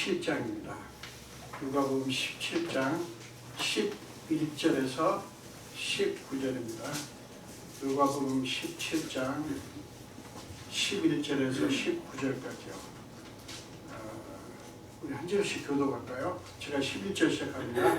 17장입니다. 누가복음 17장 11절에서 19절입니다. 누가복음 17장 11절에서 19절까지요. 우리 한 절씩 교도할까요? 제가 11절 시작합니다.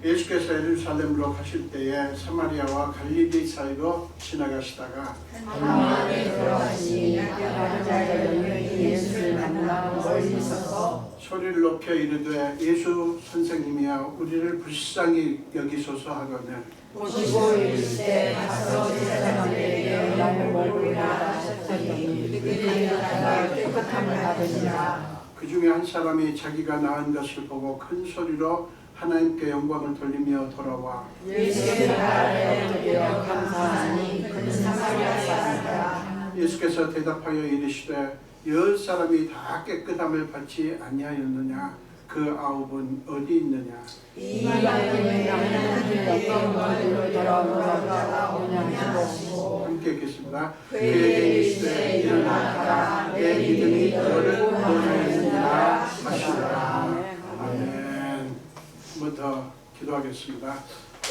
예수께서 예루살렘으로 가실 때에 사마리아와 갈릴리 사이로 지나가시다가 강만에 들어가시니 남자들이 예수를 만나 멀리 서서 소리를 높여 이르되 예수 선생님이여 우리를 불쌍히 여기소서 하거늘 보시고 이르시되 가서 제자들에게 나를 먹으리라 하셨더니 그들이 나가 깨끗함을 받으시라. 그 중에 한 사람이 자기가 낳은 것을 보고 큰 소리로 하나님께 영광을 돌리며 돌아와 예수의 나라에 엎드려 감사하니 그는 사마리아 사람이라. 예수께서 대답하여 이르시되 10사람이 다 깨끗함을 받지 아니하였느냐? 그 9은 어디 있느냐? 이 말씀에 하나님의 영광으로 돌아오는 자가 오냐 하시고 함께 읽겠습니다. 그에게 이르시되 일어나라 내 믿음이 너를 구원하였느니라 하시더라. 아멘. 한 번 더 기도하겠습니다.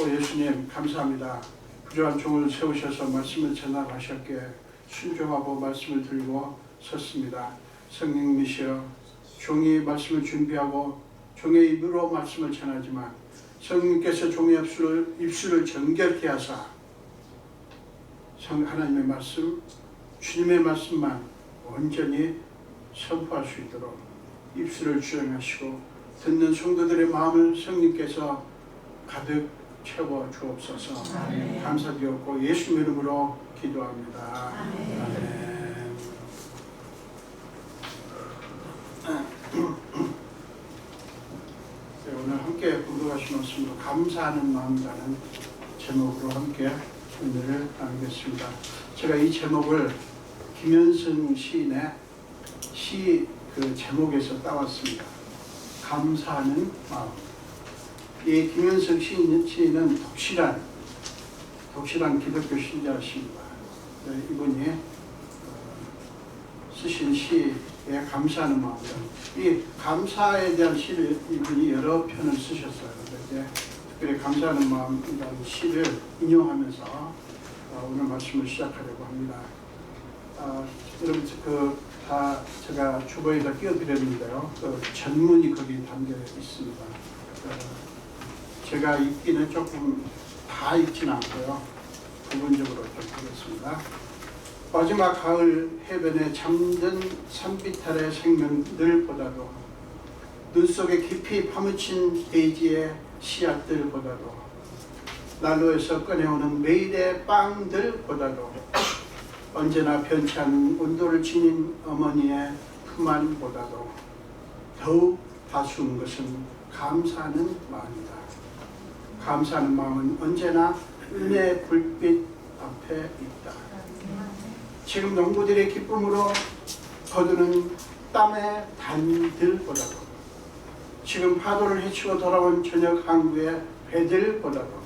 예수님 감사합니다. 부족한 종을 세우셔서 말씀을 전하셨기에 순종하고 말씀을 들고 섰습니다. 성령님이시여 종이 말씀을 준비하고 종의 입으로 말씀을 전하지만 성령님께서 종의 입술을 정결케 하사 하나님의 말씀, 주님의 말씀만 온전히 선포할 수 있도록 입술을 주장하시고 듣는 성도들의 마음을 성령님께서 가득 채워 주옵소서. 아멘. 감사드렸고 예수 이름으로 기도합니다. 아멘. 아멘. 네, 오늘 함께 공독하신 말씀으로 감사하는 마음이라는 제목으로 함께 은혜를 나누겠습니다. 제가 이 제목을 김현승 시인의 시 제목에서 따왔습니다. 감사하는 마음. 이 김현승 시인은 독실한 기독교 신자십니다. 네, 이분이 쓰신 시에 감사하는 마음이다. 이 감사에 대한 시를 이분이 여러 편을 쓰셨어요. 이제 특별히 감사하는 마음이라는 시를 인용하면서 오늘 말씀을 시작하려고 합니다. 여러분 다 제가 주보에다 끼워드렸는데요. 전문이 거기 담겨 있습니다. 제가 읽기는 조금 다 읽진 않고요. 부분적으로 좀 하겠습니다. 마지막 가을 해변에 잠든 산비탈의 생명들보다도 눈 속에 깊이 파묻힌 데이지의 씨앗들보다도 난로에서 꺼내오는 매일의 빵들보다도 언제나 변치 않는 온도를 지닌 어머니의 품 안보다도 더욱 다수운 것은 감사하는 마음이다. 감사하는 마음은 언제나 은혜의 불빛 앞에 있다. 지금 농부들의 기쁨으로 거두는 땀의 단들보다도 지금 파도를 헤치고 돌아온 저녁 항구의 배들보다도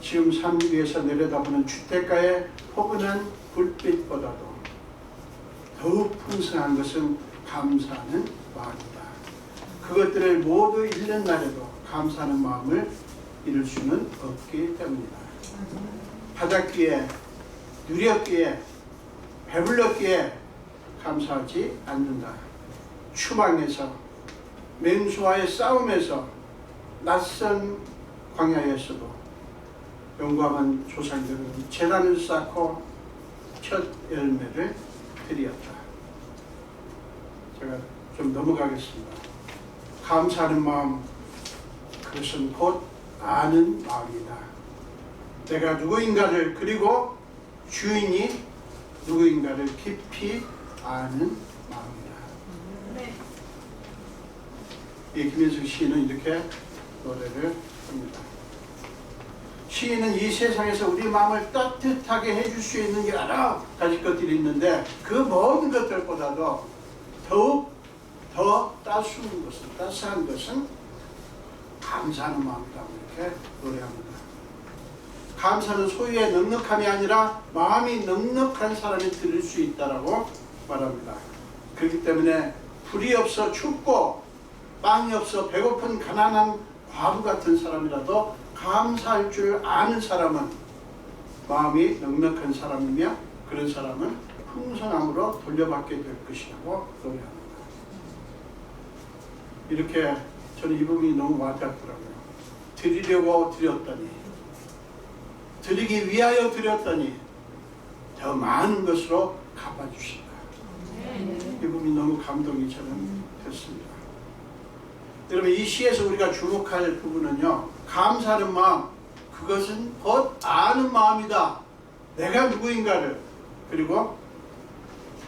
지금 산 위에서 내려다보는 주택가의 포근한 불빛보다도 더욱 풍성한 것은 감사하는 마음이다. 그것들을 모두 잃는 날에도 감사하는 마음을 잃을 수는 없기 때문이다. 받았기에, 누렸기에, 배불렀기에 감사하지 않는다. 추방에서, 맹수와의 싸움에서, 낯선 광야에서도 영광한 조상들은 제단을 쌓고 첫 열매를 드렸다. 제가 좀 넘어가겠습니다. 감사하는 마음, 그것은 곧 아는 마음이다. 내가 누구인가를, 그리고 주인이 누구인가를 깊이 아는 마음이다. 네. 이 김현승 시인은 이렇게 노래를 합니다. 시인은 이 세상에서 우리 마음을 따뜻하게 해줄 수 있는 여러 가지 것들이 있는데 그 모든 것들보다도 더욱 더 따스한 것은 감사하는 마음이라고 이렇게 노래합니다. 감사는 소유의 넉넉함이 아니라 마음이 넉넉한 사람이 들을 수 있다라고 말합니다. 그렇기 때문에 불이 없어 춥고 빵이 없어 배고픈 가난한 과부 같은 사람이라도 감사할 줄 아는 사람은 마음이 넉넉한 사람이며 그런 사람은 풍성함으로 돌려받게 될 것이라고 노래합니다. 이렇게 저는 이 부분이 너무 와닿더라고요. 드리려고 드렸더니, 드리기 위하여 드렸더니 더 많은 것으로 갚아주신다. 이 부분이 너무 감동이 저는 됐습니다. 여러분, 이 시에서 우리가 주목할 부분은요, 감사하는 마음, 그것은 곧 아는 마음이다. 내가 누구인가를, 그리고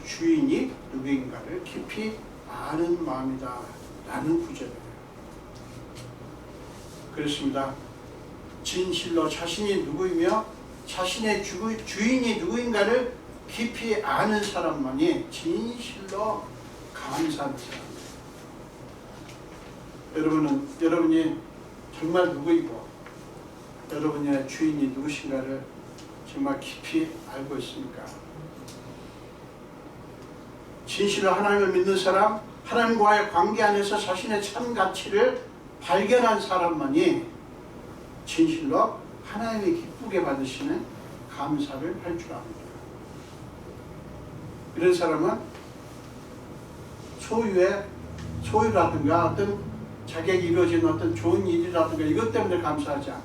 주인이 누구인가를 깊이 아는 마음이다 라는 구절이에요. 그렇습니다. 진실로 자신이 누구이며 자신의 주인이 누구인가를 깊이 아는 사람만이 진실로 감사하는 사람이에요. 여러분이 정말 누구이고 여러분의 주인이 누구신가를 정말 깊이 알고 있습니까? 진실로 하나님을 믿는 사람, 하나님과의 관계 안에서 자신의 참 가치를 발견한 사람만이 진실로 하나님이 기쁘게 받으시는 감사를 할 줄 압니다. 이런 사람은 소유라든가 어떤 자격이 이루어진 어떤 좋은 일이라든가 이것 때문에 감사하지 않아요.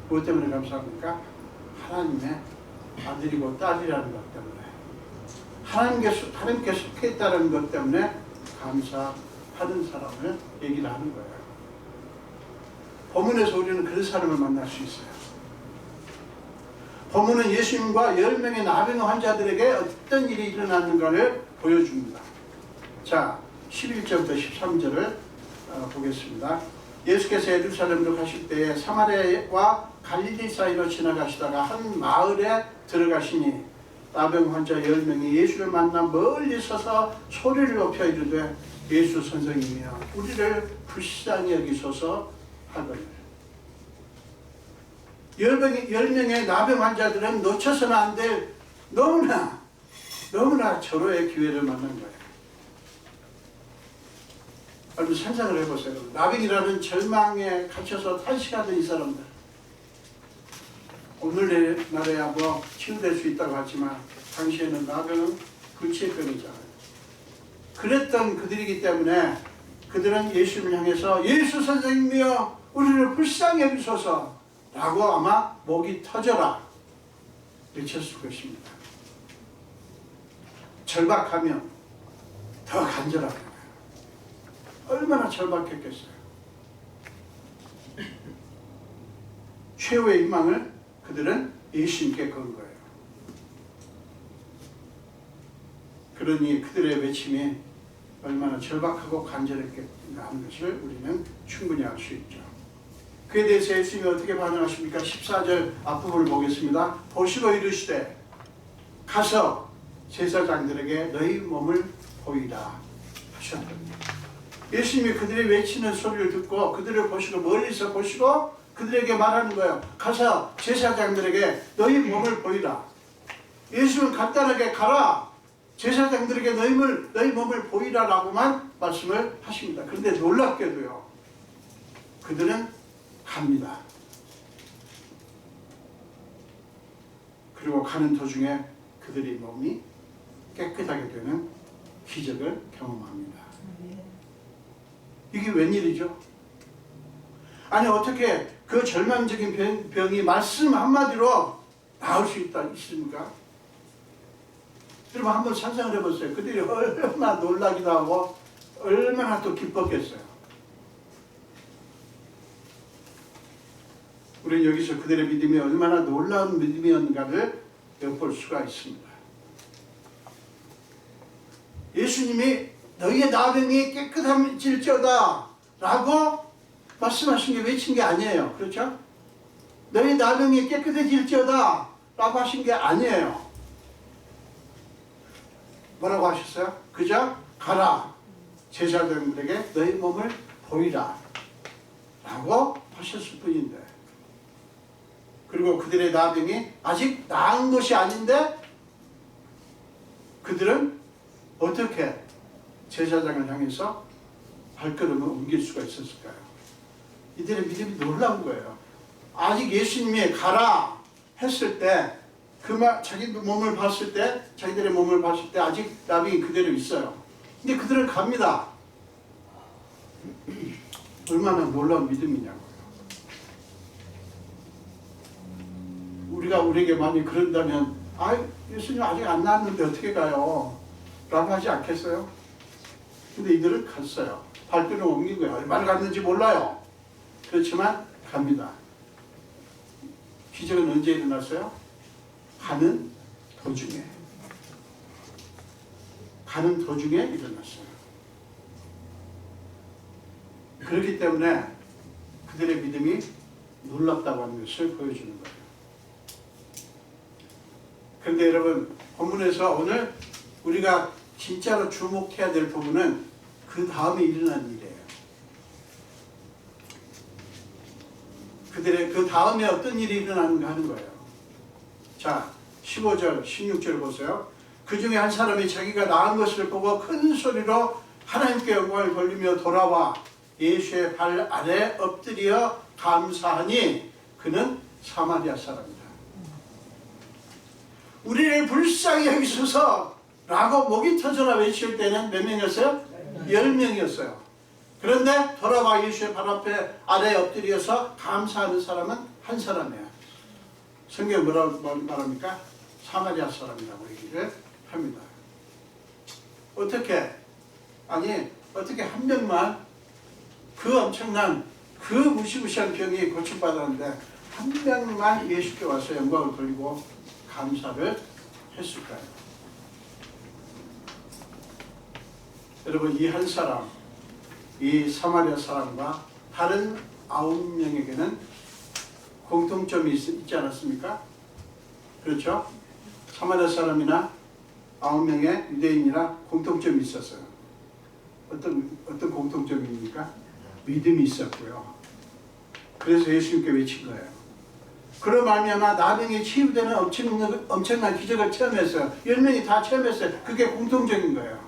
무엇 때문에 감사합니까? 하나님의 아들이고 딸이라는 것 때문에, 하나님께 속해 있다는 것 때문에 감사하는 사람을 얘기를 하는 거예요. 본문에서 우리는 그런 사람을 만날 수 있어요. 본문은 예수님과 10명의 나병 환자들에게 어떤 일이 일어났는가를 보여줍니다. 자, 11절부터 13절을 보겠습니다. 예수께서 예루살렘으로 가실 때에 사마리아와 갈릴리 사이로 지나가시다가 한 마을에 들어가시니 나병 환자 10명이 예수를 만나 멀리 서서 소리를 높여 이르되 예수 선생님이여 우리를 불쌍히 여기소서 하거늘. 10명의 나병 환자들은 놓쳐서는 안 될 너무나 절호의 기회를 만난 거예요. 여러분 상상을 해보세요. 나병이라는 절망에 갇혀서 탄식하던 이 사람들, 오늘날에야 뭐 치유될 수 있다고 하지만 당시에는 나병은 불치병이잖아요. 그랬던 그들이기 때문에 그들은 예수님을 향해서 예수 선생님이여 우리를 불쌍히 여기소서 라고 아마 목이 터져라 외쳤을 것입니다. 절박하면 더 간절하다. 얼마나 절박했겠어요. 최후의 희망을 그들은 예수님께 건 거예요. 그러니 그들의 외침이 얼마나 절박하고 간절했겠는가 하는 것을 우리는 충분히 알 수 있죠. 그에 대해서 예수님이 어떻게 반응하십니까? 14절 앞부분을 보겠습니다. 보시고 이르시되 가서 제사장들에게 너희 몸을 보이라 하셨더니, 예수님이 그들이 외치는 소리를 듣고 그들을 보시고 멀리서 보시고 그들에게 말하는 거예요. 가서 제사장들에게 너희 몸을 보이라. 예수는 간단하게 가라, 제사장들에게 너희 몸을 보이라 라고만 말씀을 하십니다. 그런데 놀랍게도요, 그들은 갑니다. 그리고 가는 도중에 그들의 몸이 깨끗하게 되는 기적을 경험합니다. 이게 웬일이죠? 아니 어떻게 그 절망적인 병이 말씀 한마디로 나을 수 있습니까? 여러분 한번 상상을 해보세요. 그들이 얼마나 놀라기도 하고 얼마나 또 기뻤겠어요. 우리는 여기서 그들의 믿음이 얼마나 놀라운 믿음이었는가를 엿볼 수가 있습니다. 예수님이 너희의 나병이 깨끗해질지어다 라고 말씀하신 게 외친 게 아니에요. 그렇죠? 너희 나병이 깨끗해질지어다 라고 하신 게 아니에요. 뭐라고 하셨어요? 그저 가라, 제사장들에게 너희 몸을 보이라 라고 하셨을 뿐인데, 그리고 그들의 나병이 아직 나은 것이 아닌데 그들은 어떻게 제사장을 향해서 발걸음을 옮길 수가 있었을까요? 이들의 믿음이 놀라운 거예요. 아직 예수님이 가라 했을 때 자기 몸을 봤을 때, 자기들의 몸을 봤을 때 아직 나병이 그대로 있어요. 근데 그들은 갑니다. 얼마나 놀라운 믿음이냐고요. 우리에게 많이 그런다면, 예수님 아직 안 나왔는데 어떻게 가요? 라고 하지 않겠어요? 근데 이들은 갔어요. 발걸음 옮긴 거예요. 얼마나 갔는지 몰라요. 그렇지만 갑니다. 기적은 언제 일어났어요? 가는 도중에 일어났어요. 그렇기 때문에 그들의 믿음이 놀랍다고 하는 것을 보여주는 거예요. 그런데 여러분, 본문에서 오늘 우리가 진짜로 주목해야 될 부분은 그 다음에 일어난 일이에요. 그들의 그 다음에 어떤 일이 일어나는가 하는 거예요. 자, 15절, 16절 보세요. 그 중에 한 사람이 자기가 나은 것을 보고 큰 소리로 하나님께 영광을 돌리며 돌아와 예수의 발 아래 엎드려 감사하니 그는 사마리아 사람이다. 우리를 불쌍히 여기소서 라고 목이 터져라 외칠 때는 몇 명이었어요? 10명이었어요. 그런데 돌아와 예수의 발 앞에 아래에 엎드려서 감사하는 사람은 한 사람이에요. 성경 뭐라고 말합니까? 사마리아 사람이라고 얘기를 합니다. 어떻게 한 명만 그 엄청난 그 무시무시한 병이 고침받았는데 한 명만 예수께 와서 영광을 돌리고 감사를 했을까요? 여러분, 이 한 사람, 이 사마리아 사람과 다른 9명에게는 공통점이 있지 않았습니까? 그렇죠? 사마리아 사람이나 9명의 유대인이나 공통점이 있었어요. 어떤 공통점입니까? 믿음이 있었고요. 그래서 예수님께 외친 거예요. 그로 말미암아 나병이 치유되는 엄청난 기적을 체험했어요. 10명이 다 체험했어요. 그게 공통적인 거예요.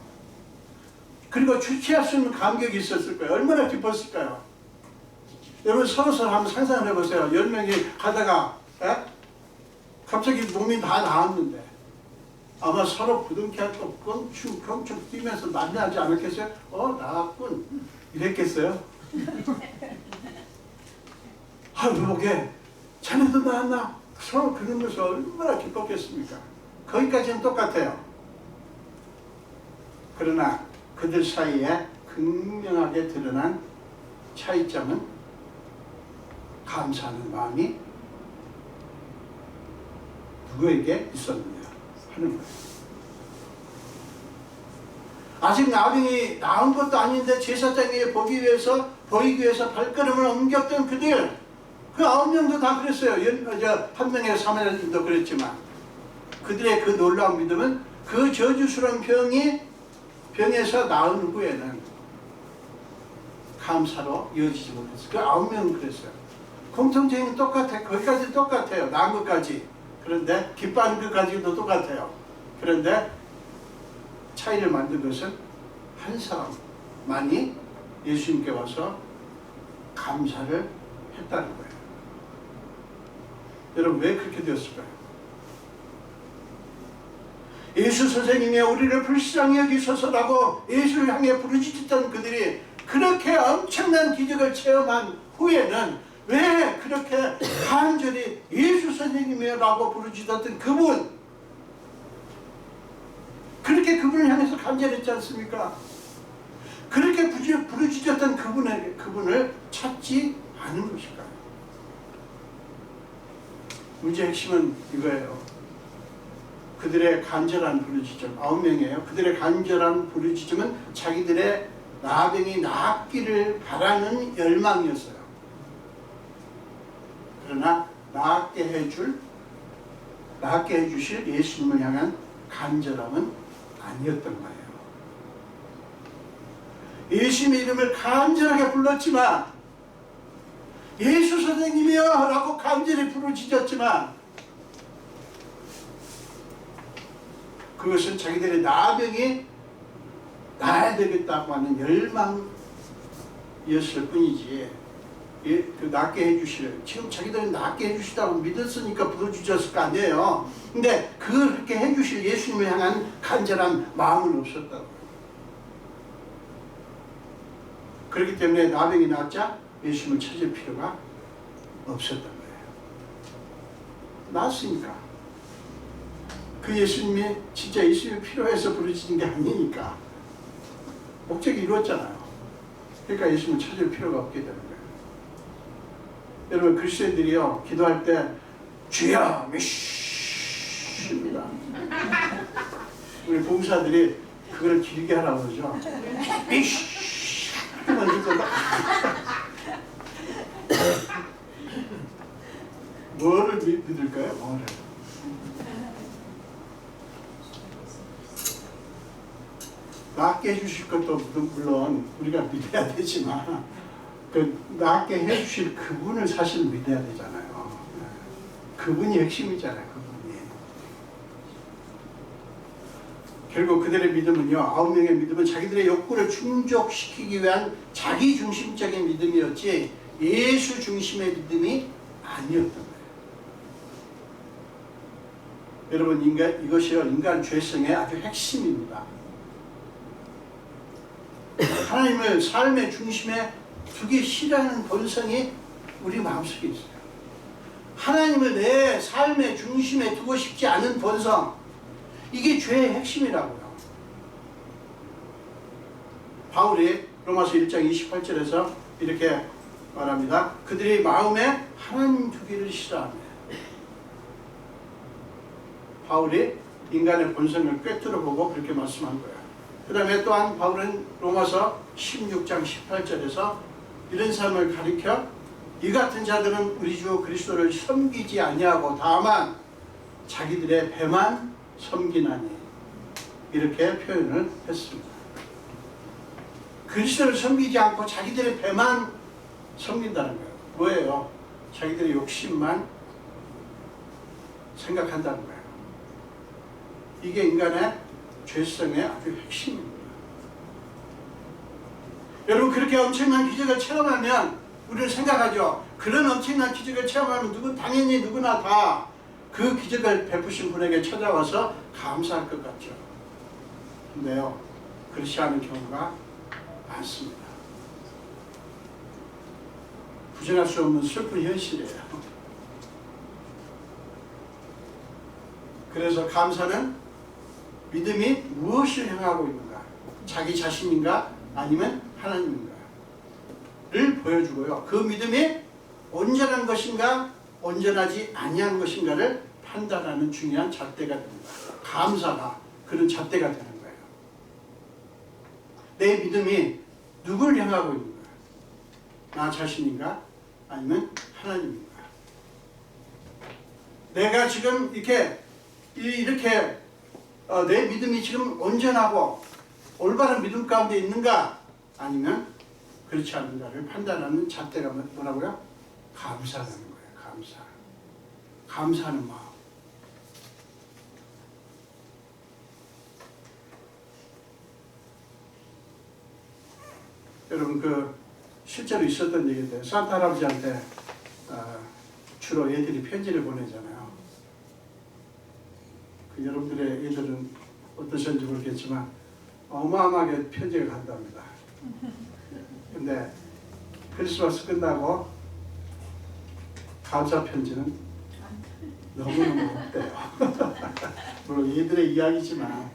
그리고 주체할 수 있는 감격이 있었을 거예요. 얼마나 기뻤을까요? 여러분 서로 한번 상상을 해보세요. 10명이 가다가 갑자기 몸이 다 나았는데 아마 서로 부둥켜안고 껑충 뛰면서 만나지 않았겠어요? 나았군 이랬겠어요? 여보게 자네도 나았나? 서로 그러면서 얼마나 기뻤겠습니까? 거기까지는 똑같아요. 그러나 그들 사이에 극명하게 드러난 차이점은 감사하는 마음이 누구에게 있었느냐 하는 거예요. 아직 나병이 나은 것도 아닌데 제사장에게 보이기 위해서 발걸음을 옮겼던 그들, 그 9명도 다 그랬어요. 한 명의 사마리아인도 그랬지만 그들의 그 놀라운 믿음은 그 저주스러운 병에서 나은 후에는 감사로 이어지지 못했어요. 그 9명은 그랬어요. 공통점은 똑같아요. 거기까지 똑같아요. 나은 것까지. 그런데 기뻐하는 것까지도 똑같아요. 그런데 차이를 만든 것은 한 사람만이 예수님께 와서 감사를 했다는 거예요. 여러분 왜 그렇게 되었을까요? 예수 선생님이 우리를 불쌍히 여기소서라고 예수를 향해 부르짖던 그들이 그렇게 엄청난 기적을 체험한 후에는 왜 그렇게 간절히 예수 선생님이라고 부르짖었던 그분, 그렇게 그분을 향해서 간절했지 않습니까? 그렇게 부르짖었던 그분을 찾지 않은 것일까요? 문제의 핵심은 이거예요. 그들의 간절한 부르짖음, 9명이에요. 그들의 간절한 부르짖음은 자기들의 나병이 낫기를 바라는 열망이었어요. 그러나 낫게 해주실 예수님을 향한 간절함은 아니었던 거예요. 예수님의 이름을 간절하게 불렀지만, 예수 선생님이여 라고 간절히 부르짖었지만 그것은 자기들의 나병이 나아야 되겠다고 하는 열망 이었을 뿐이지, 그 낫게 해주실, 지금 자기들은 낫게 해주시다고 믿었으니까 부르주셨을 거 아니에요. 근데 그렇게 해주실 예수님을 향한 간절한 마음은 없었다고. 그렇기 때문에 나병이 낫자 예수님을 찾을 필요가 없었던 거예요. 낫으니까. 그 예수님이 진짜 예수님이 필요해서 부르짖은 게 아니니까. 목적이 이루었잖아요. 그러니까 예수님을 찾을 필요가 없게 되는 거예요. 여러분, 그리스도인들이요, 기도할 때 주여 메시입니다. 우리 봉사들이 그걸 길게 하라고 그러죠. 메시 뭐를 믿을까요? 뭐를? 낫게 해주실 것도 물론 우리가 믿어야 되지만, 그 낫게 해주실 그분을 사실 믿어야 되잖아요. 그분이 핵심이잖아요. 그분이. 결국 그들의 믿음은요, 9명의 믿음은 자기들의 욕구를 충족시키기 위한 자기 중심적인 믿음이었지 예수 중심의 믿음이 아니었던 거예요. 여러분, 이것이요, 인간 죄성의 아주 핵심입니다. 하나님을 삶의 중심에 두기 싫어하는 본성이 우리 마음속에 있어요. 하나님을 내 삶의 중심에 두고 싶지 않은 본성, 이게 죄의 핵심이라고요. 바울이 로마서 1장 28절에서 이렇게 말합니다. 그들이 마음에 하나님 두기를 싫어하네. 바울이 인간의 본성을 꿰뚫어 보고 그렇게 말씀한 거예요. 그 다음에 또한 바울은 로마서 16장 18절에서 이런 사람을 가리켜 이 같은 자들은 우리 주 그리스도를 섬기지 아니하고 다만 자기들의 배만 섬기나니, 이렇게 표현을 했습니다. 그리스도를 섬기지 않고 자기들의 배만 섬긴다는 거예요. 뭐예요? 자기들의 욕심만 생각한다는 거예요. 이게 인간의 죄성의 아주 핵심입니다. 여러분, 그렇게 엄청난 기적을 체험하면 우리는 생각하죠. 그런 엄청난 기적을 체험하면 당연히 누구나 다 그 기적을 베푸신 분에게 찾아와서 감사할 것 같죠. 근데요, 그렇지 않은 경우가 많습니다. 부정할 수 없는 슬픈 현실이에요. 그래서 감사는 믿음이 무엇을 향하고 있는가? 자기 자신인가? 아니면 하나님인가? 를 보여주고요. 그 믿음이 온전한 것인가? 온전하지 아니한 것인가를 판단하는 중요한 잣대가 됩니다. 감사가 그런 잣대가 되는 거예요. 내 믿음이 누굴 향하고 있는가? 나 자신인가? 아니면 하나님인가? 내가 지금 이렇게 내 믿음이 지금 온전하고 올바른 믿음 가운데 있는가? 아니면 그렇지 않은가를 판단하는 잣대가 뭐라고요? 감사라는 거예요. 감사하는 마음. 여러분, 실제로 있었던 얘기인데, 산타 할아버지한테 주로 애들이 편지를 보내잖아요. 여러분들의 애들은 어떠셨는지 모르겠지만 어마어마하게 편지가 간답니다. 근데 크리스마스 끝나고 감사 편지는 너무너무 없대요. 물론 얘들의 이야기지만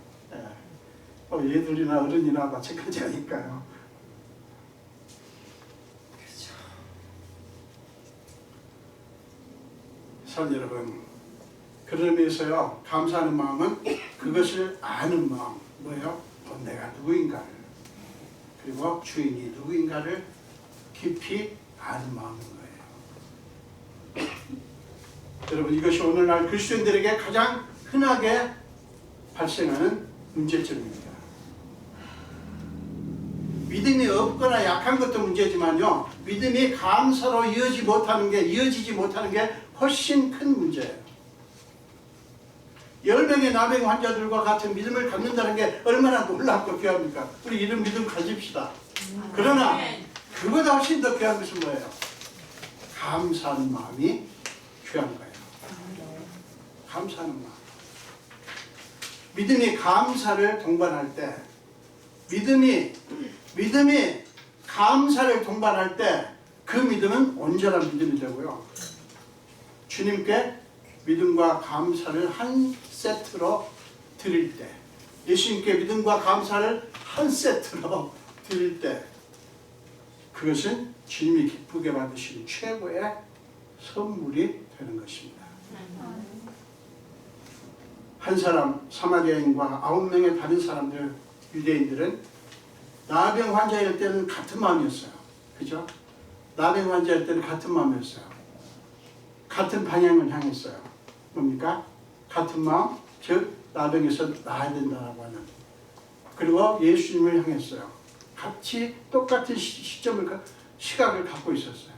얘들이나 어른이나 마찬가지 아닐까요? 참 여러분, 그런 의미에서요, 감사하는 마음은 그것을 아는 마음, 뭐예요? 내가 누구인가를, 그리고 주인이 누구인가를 깊이 아는 마음인 거예요. 여러분, 이것이 오늘날 그리스도인들에게 가장 흔하게 발생하는 문제점입니다. 믿음이 없거나 약한 것도 문제지만요, 믿음이 감사로 이어지지 못하는 게 훨씬 큰 문제예요. 10명의 나병 환자들과 같은 믿음을 갖는다는 게 얼마나 놀랍고 귀합니까? 우리 이런 믿음 가집시다. 그러나 그보다 훨씬 더 귀한 것은 뭐예요? 감사하는 마음이 귀한 거예요. 감사하는 마음. 믿음이 감사를 동반할 때, 믿음이 감사를 동반할 때 그 믿음은 온전한 믿음이 되고요. 주님께 믿음과 감사를 한 세트로 드릴 때, 예수님께 믿음과 감사를 한 세트로 드릴 때, 그것은 주님이 기쁘게 받으시는 최고의 선물이 되는 것입니다. 한 사람 사마리아인과 9명의 다른 사람들, 유대인들은 나병 환자일 때는 같은 마음이었어요. 그죠? 나병 환자일 때는 같은 마음이었어요. 같은 방향을 향했어요. 뭡니까? 같은 마음, 즉 나병에서 나아야 된다고 하는. 그리고 예수님을 향했어요. 같이 똑같은 시각을 갖고 있었어요.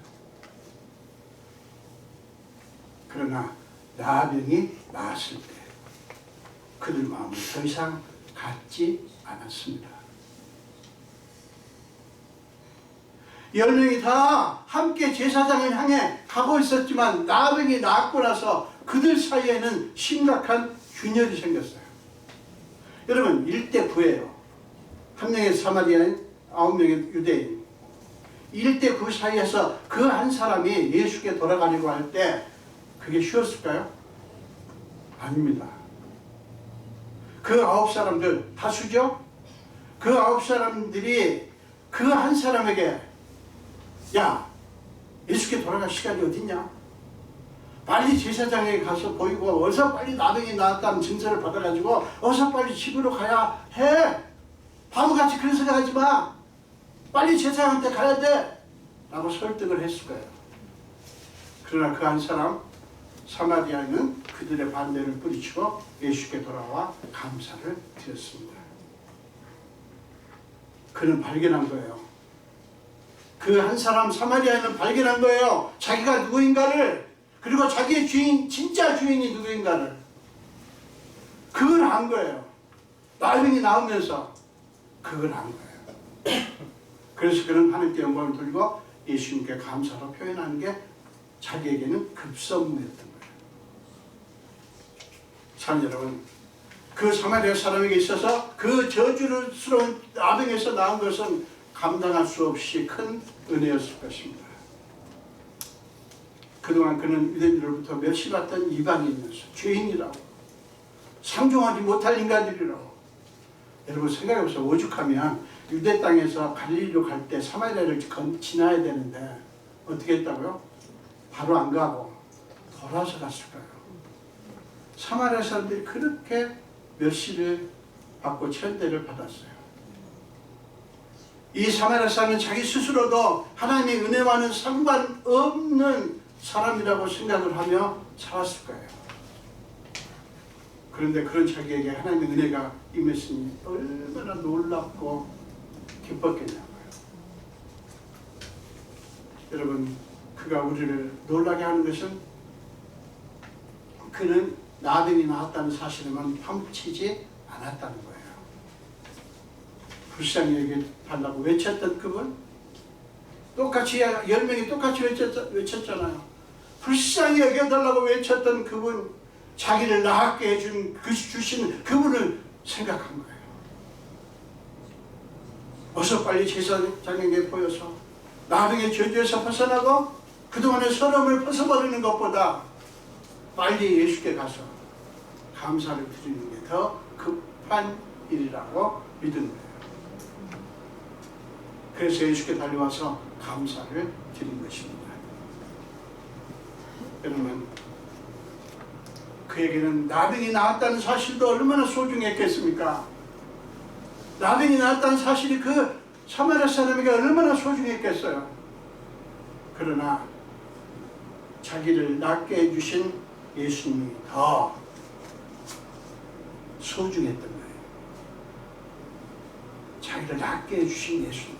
그러나 나병이 나았을 때 그들 마음은 더 이상 같지 않았습니다. 10명이 다 함께 제사장을 향해 가고 있었지만 나병이 나았고 나서 그들 사이에는 심각한 균열이 생겼어요. 여러분 1대 9예요. 한 명의 사마리아인, 9명의 유대인. 1대 9 사이에서 그 한 사람이 예수께 돌아가려고 할 때 그게 쉬웠을까요? 아닙니다. 그 9사람들 다수죠? 그 9사람들이 그 한 사람에게 야, 예수께 돌아갈 시간이 어딨냐? 빨리 제사장에게 가서 보이고 어서 빨리 나병이 나았다는 증서를 받아가지고 어서 빨리 집으로 가야 해. 바보같이 그런 생각하지 마. 빨리 제사장한테 가야 돼. 라고 설득을 했을 거예요. 그러나 그 한 사람 사마리아인은 그들의 반대를 뿌리치고 예수께 돌아와 감사를 드렸습니다. 그는 발견한 거예요. 그 한 사람 사마리아인은 발견한 거예요. 자기가 누구인가를, 그리고 자기의 주인, 진짜 주인이 누구인가를. 그걸 안 거예요. 나병이 나오면서 그걸 안 거예요. 그래서 그는 하나님께 영광을 돌리고 예수님께 감사로 표현하는 게 자기에게는 급선무였던 거예요. 참 여러분, 그 사마리아 사람에게 있어서 그 저주스러운 나병에서 나온 것은 감당할 수 없이 큰 은혜였을 것입니다. 그동안 그는 유대인들로부터 멸시받던 이방인이면서 죄인이라고, 상종하지 못할 인간들이라고. 여러분 생각해보세요. 오죽하면 유대 땅에서 갈릴리로 갈 때 사마리아를 지나야 되는데 어떻게 했다고요? 바로 안 가고 돌아서 갔을 거예요. 사마리아 사람들이 그렇게 멸시를 받고 천대를 받았어요. 이 사마리아 사람은 자기 스스로도 하나님의 은혜와는 상관없는 사람이라고 생각을 하며 살았을 거예요. 그런데 그런 자기에게 하나님의 은혜가 임했으니 얼마나 놀랍고 기뻤겠냐고요. 여러분, 그가 우리를 놀라게 하는 것은 그는 나병이 나았다는 사실에만 파묻히지 않았다는 거예요. 불쌍히 여겨달라고 외쳤던 그분, 똑같이 10명이 똑같이 외쳤잖아요. 불쌍히 여겨달라고 외쳤던 그분, 자기를 나았게 해준 주신 그분을 생각한 거예요. 어서 빨리 제사장에게 보여서 나병의 저주에서 벗어나고 그동안의 서러움을 벗어버리는 것보다 빨리 예수께 가서 감사를 드리는 게 더 급한 일이라고 믿은 거예요. 그래서 예수께 달려와서 감사를 드린 것입니다. 여러분, 그에게는 나병이 나았다는 사실도 얼마나 소중했겠습니까? 나병이 나았다는 사실이 그 사마리아 사람에게 얼마나 소중했겠어요. 그러나 자기를 낫게 해주신 예수님이 더 소중했던 거예요. 자기를 낫게 해주신 예수님,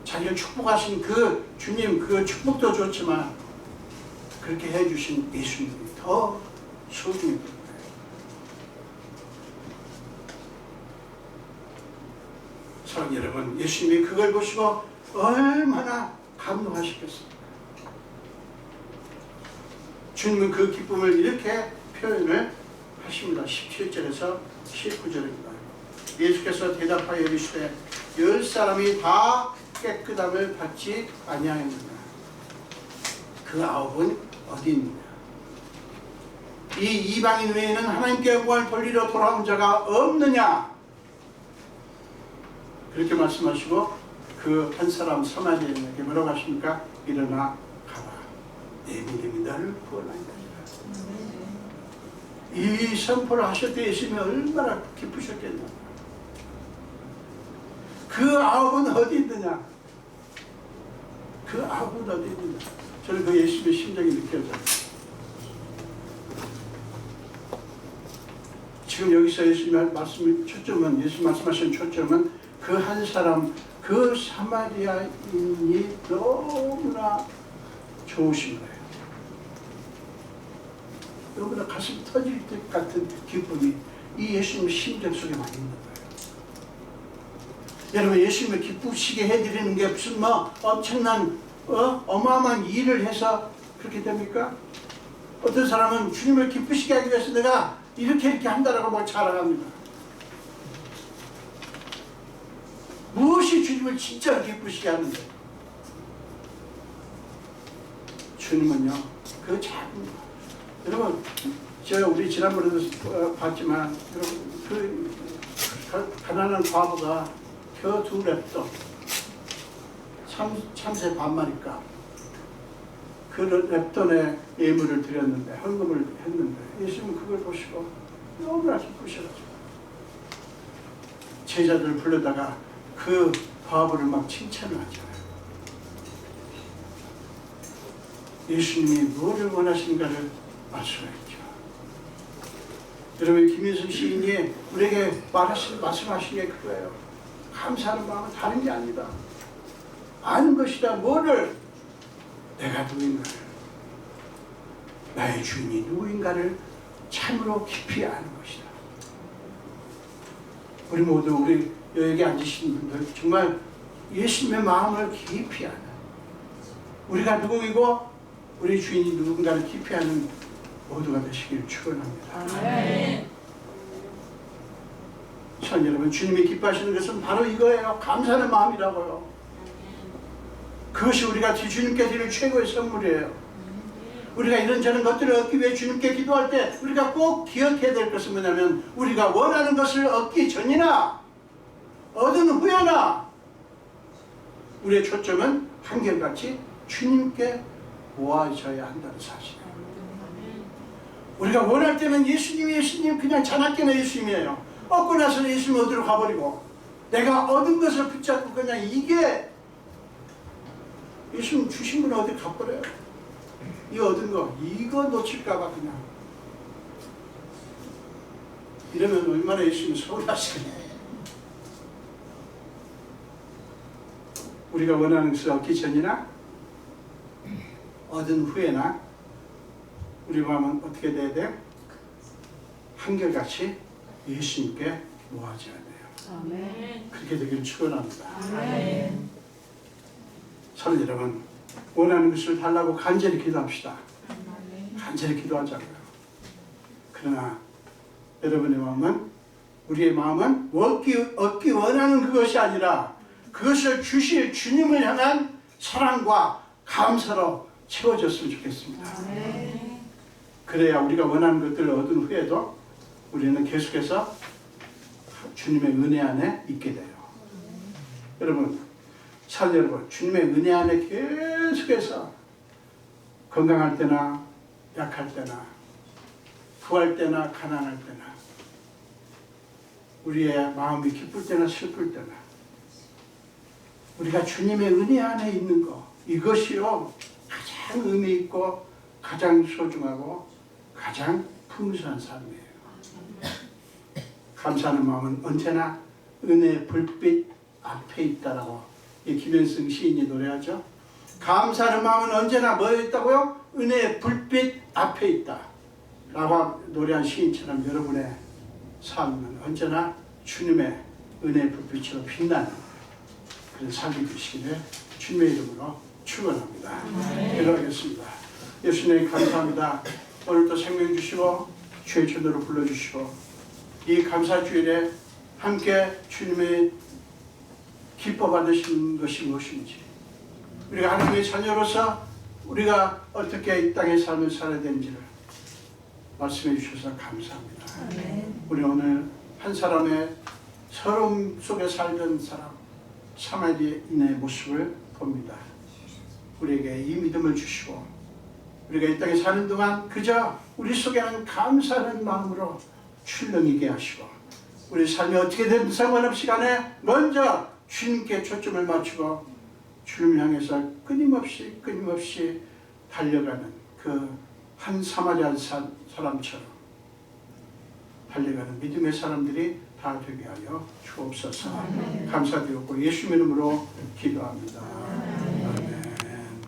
자기를 축복하신 그 주님, 그 축복도 좋지만 그렇게 해주신 예수님이 더 소중했던 거예요. 사랑하는 여러분, 예수님이 그걸 보시고 얼마나 감동하시겠습니까? 주님은 그 기쁨을 이렇게 표현을 하십니다. 17절에서 19절입니다. 예수께서 대답하여 이르시되 10사람이 다 깨끗함을 받지 아니하였느냐. 그 9은 어디 있느냐. 이 이방인 외에는 하나님께 영광을 돌리러 돌아온 자가 없느냐. 그렇게 말씀하시고 그 한 사람 사마리아인에게 뭐라고 하십니까? 일어나 가라. 내 믿음이 너를 구원하리라. 이 선포를 하실 때 예수님이 얼마나 기쁘셨겠나. 그 9은 어디 있느냐. 그 9은 어디 있느냐. 저는 그 예수님의 심정이 느껴져요. 지금 여기서 예수님의 말씀의 초점은, 예수님 말씀하신 초점은 그 한 사람, 그 사마리아인이 너무나 좋으신 거예요. 너무나 가슴 터질 것 같은 기쁨이 이 예수님의 심정 속에 많이 있는 거예요. 여러분, 예수님을 기쁘시게 해드리는 게 무슨 뭐 엄청난 어마어마한 일을 해서 그렇게 됩니까? 어떤 사람은 주님을 기쁘시게 하기 위해서 내가 이렇게 한다라고 막 자랑합니다. 무엇이 주님을 진짜 기쁘시게 하는데? 주님은요, 그 작은 거. 여러분, 우리 지난번에도 봤지만, 여러분, 그 가난한 과부가 겨 2랩돈, 참새 반마리값, 그 랩돈에 예물을 드렸는데, 헌금을 했는데, 예수님은 그걸 보시고 너무나 기쁘셔가지고 제자들을 불러다가 그 과부를 막 칭찬을 하잖아요. 예수님이 무엇을 원하시는가를 알 수가 있죠. 여러분, 김윤석 시인이 우리에게 말씀하신 게 그거예요. 감사하는 마음은 다른 게 아니다. 아는 것이다. 뭐를? 내가 누구인가를, 나의 주인이 누구인가를 참으로 깊이 아는 것이다. 우리 모두, 우리 여기 앉으신 분들 정말 예수님의 마음을 깊이 아는, 우리가 누구이고 우리 주인이 누군가를 깊이 아는 모두가 되시기를 축원합니다. 참, 여러분, 주님이 기뻐하시는 것은 바로 이거예요. 감사하는 마음이라고요. 그것이 우리가 주님께 드릴 최고의 선물이에요. 우리가 이런저런 것들을 얻기 위해 주님께 기도할 때 우리가 꼭 기억해야 될 것은 뭐냐면, 우리가 원하는 것을 얻기 전이나 얻은 후에나 우리의 초점은 한결같이 주님께 모아져야 한다는 사실이에요. 우리가 원할 때는 예수님 그냥 자나깨나 예수님이에요. 얻고 나서는 예수님 어디로 가버리고, 내가 얻은 것을 붙잡고 그냥 이게 예수님 주신 분 어디 가버려요. 이 얻은 거 이거 놓칠까봐 그냥 이러면 얼마나 예수님 서운하시겠냐. 우리가 원하는 것을 얻기 전이나 얻은 후에나 우리 마음은 어떻게 돼야 돼? 한결같이 예수님께 모아져야 돼요. 아멘. 그렇게 되기를 축원합니다. 아멘. 사랑 여러분, 원하는 것을 달라고 간절히 기도합시다. 간절히 기도하자고요. 그러나 여러분의 마음은, 우리의 마음은 얻기 원하는 그것이 아니라 그것을 주실 주님을 향한 사랑과 감사로 채워졌으면 좋겠습니다. 그래야 우리가 원하는 것들을 얻은 후에도 우리는 계속해서 주님의 은혜 안에 있게 돼요. 여러분, 여러분, 주님의 은혜 안에 계속해서 건강할 때나 약할 때나 부할 때나 가난할 때나 우리의 마음이 기쁠 때나 슬플 때나 우리가 주님의 은혜 안에 있는 거, 이것이요 가장 의미 있고 가장 소중하고 가장 풍성한 삶이에요. 감사하는 마음은 언제나 은혜의 불빛 앞에 있다라고 이 김현승 시인이 노래하죠. 감사하는 마음은 언제나 뭐에 있다고요? 은혜의 불빛 앞에 있다 라고 노래한 시인처럼 여러분의 삶은 언제나 주님의 은혜의 불빛으로 빛나는 그런 삶이 되시기를 주님의 이름으로 축원합니다. 기도하겠습니다. 예수님 감사합니다. 오늘도 생명 주시고 주의 전도로 불러주시고 이 감사주일에 함께 주님의 기뻐 받으시는 것이 무엇인지, 우리가 하나님의 자녀로서 우리가 어떻게 이 땅의 삶을 살아야 되는지를 말씀해 주셔서 감사합니다. 우리 오늘 한 사람의 서러움 속에 살던 사람 사마리아인의 모습을 봅니다. 우리에게 이 믿음을 주시고 우리가 이 땅에 사는 동안 그저 우리 속에는 감사하는 마음으로 출렁이게 하시고 우리 삶이 어떻게 되든 상관없이 간에 먼저 주님께 초점을 맞추고 주님을 향해서 끊임없이 달려가는 그 한 사마리아 사람처럼 달려가는 믿음의 사람들이 다 되게 하여 주옵소서. 감사드리고 예수 이름으로 기도합니다.